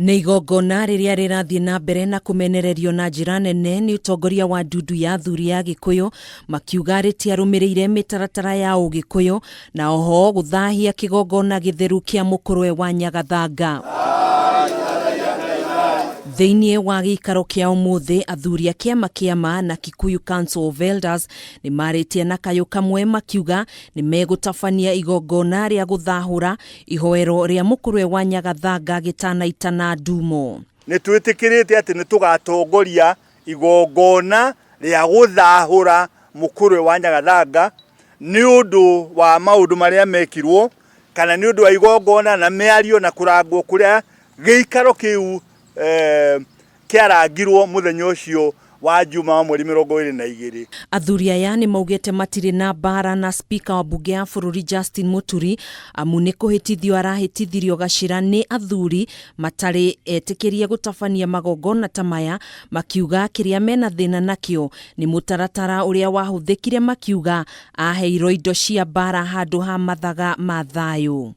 Nĩ igongona rĩrĩa rĩrathiĩ na mbere na kũmenererio na njĩra nene nĩ ũtongoria wa Ndundu ya Athuri ya Gikuyu makiuga rĩtiarũmĩrĩire mĩtaratara ya Ũgĩkũyũ na oho gũthahia kĩgongona gĩtheru kĩa Mukurwe wa Nyagathanga. Thĩinĩ wa gĩikaro kĩa ũmũthĩ, athuri a Kiama Kia Ma na Kikuyu Council of Elders nĩ marĩtie na kayũ kamwe makiuga nĩ megutabania igongona rĩa guthahura ihoero rĩa Mukurwe wa Nyagathanga gĩtanaitana ndumo. Nĩ twĩtĩkĩrĩte atĩ nĩ tũgatongoria igongona rĩa guthahura Mukurwe wa Nyagathanga nĩ ũndũ wa maũndũ marĩa mekirwo kana nĩ ũndũ wa igongona na mĩario na kũrangwo kũrĩa gĩikaro kĩu kĩarangirwo mũthenya ũcio wa Juma mweri 22. Athuri aya nimaugite matiri na bara na spika wa mbunge ya bũrũri Justin Muturi amu nĩ kũhĩtithio arahĩtithirio gacira nĩ athuri matarĩ etĩkĩrie gutabania magongona ta maya, makiuga kĩrĩa mena thĩna nakĩo nĩ mũtaratara ũrĩa wahũthĩkire, makiuga aheirwo indo cia bara handũ ha mathaga ma thayũ.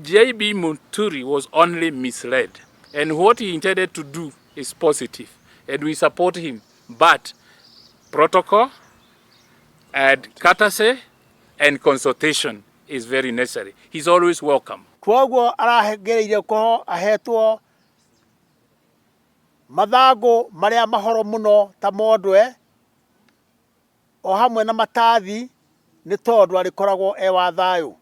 JB Muturi was only misled, and what he intended to do is positive, and we support him. But protocol and courtesy and consultation is very necessary. He's always welcome. Kwamurwo aragereire ko ahetwo mathago maria mahoro muno ta mondwe o hamwe na matathi ni tondu arikoragwo wa thayũ.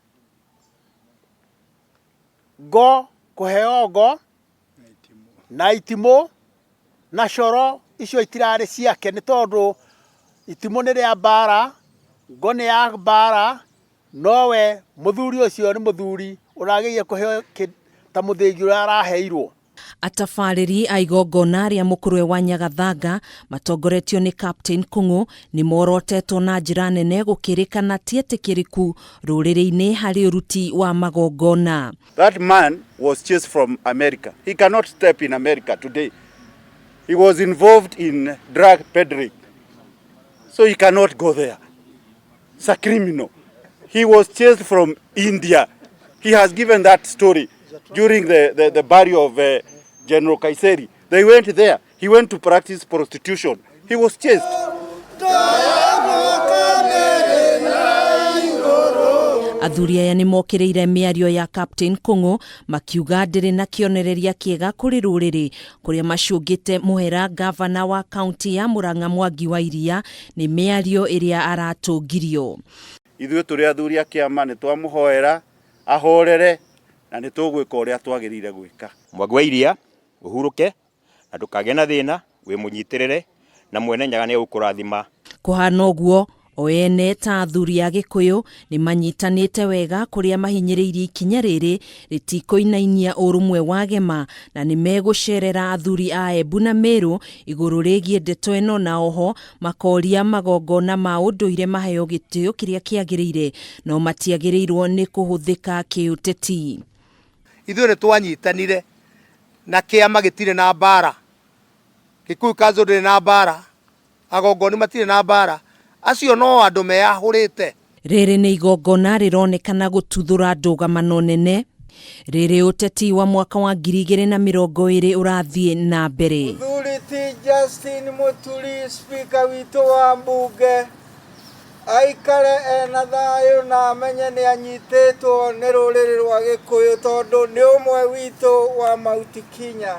Go kuheo go na itimo na coro icio itirarĩ ciake nĩ tondũ itimo nĩ rĩa bara, ngo nĩ ya bara, nowe mũthuri ũcio nĩ mũthuri ũragĩrĩire kũheo ta mũthĩgi ũrĩa araheirwo. Atabarĩri a igongona rĩa Mukurwe wa Nyagathanga matongoretio nĩ Captain Kung'u nĩ morotetwo na njĩra nene gũkĩrĩkana tietĩkĩrĩku rũrĩrĩ-inĩ harĩ ũruti wa magongona. That man was chased from America. He cannot step in America today. He was involved in drug peddling, so he cannot go there. It's a criminal. He was chased from India. He has given that story during the burial of General Kaiseri. They went there. He went to practice prostitution. He was chased. Athuri aya nĩ mokĩrĩire mĩario ya Captain Kung'u makiuga ndĩrĩ na kĩonereria kĩega kũrĩ rũrĩrĩ, kũrĩa macũngĩte mũhera gavana wa kaunti ya Murang'a Mwangi wa Iria nĩ mĩario ĩrĩa aratũngirio. Ithuĩ tũrĩ athuri a Kiama nĩ twamũhoera ahorere na nĩ tũgwĩka ũrĩa twagĩrĩire gwĩka. Mwangi wa Iria ũhurũke na ndũkagĩe na thĩna, wĩmũnyitĩrĩre na mwene Nyaga nĩ ũkũrathima. Kũhana ũguo, o ene ta athuri a Gikuyu nĩ manyitanĩte wega kũrĩa mahinyĩrĩirie ikinya rĩrĩ rĩtikũinainia ũrũmwe wa gema, na nĩ megũcerera athuri a Embu na Meru igũrũ rĩgiĩ ndeto ĩno, na oho makoria magongona ma ũndũire maheo gĩtĩo kĩrĩa kĩagĩrĩire no matiagĩrĩirwo nĩ kũhũthĩka kĩũteti. Ithuĩ nĩ twanyitanire na Kiama gĩtirĩ na bara, Kikuyu Council ndĩrĩ na bara, Agongoni matirĩ na bara, acio no andũ meyahũrĩte. Rĩrĩ nĩ igongona rĩronekana gũtuthũra ndũgamano nene. Rĩrĩ ũteti wa mwaka wa 2020 ũrathiĩ na mbere. Muthuri Justin Muturi, spika witũ wa mbunge, aikare ena thayũ na amenye nĩ anyitĩtwo nĩ rũrĩrĩ rwa Gikuyu tondũ nĩ ũmwe witũ wa Mount Kenya.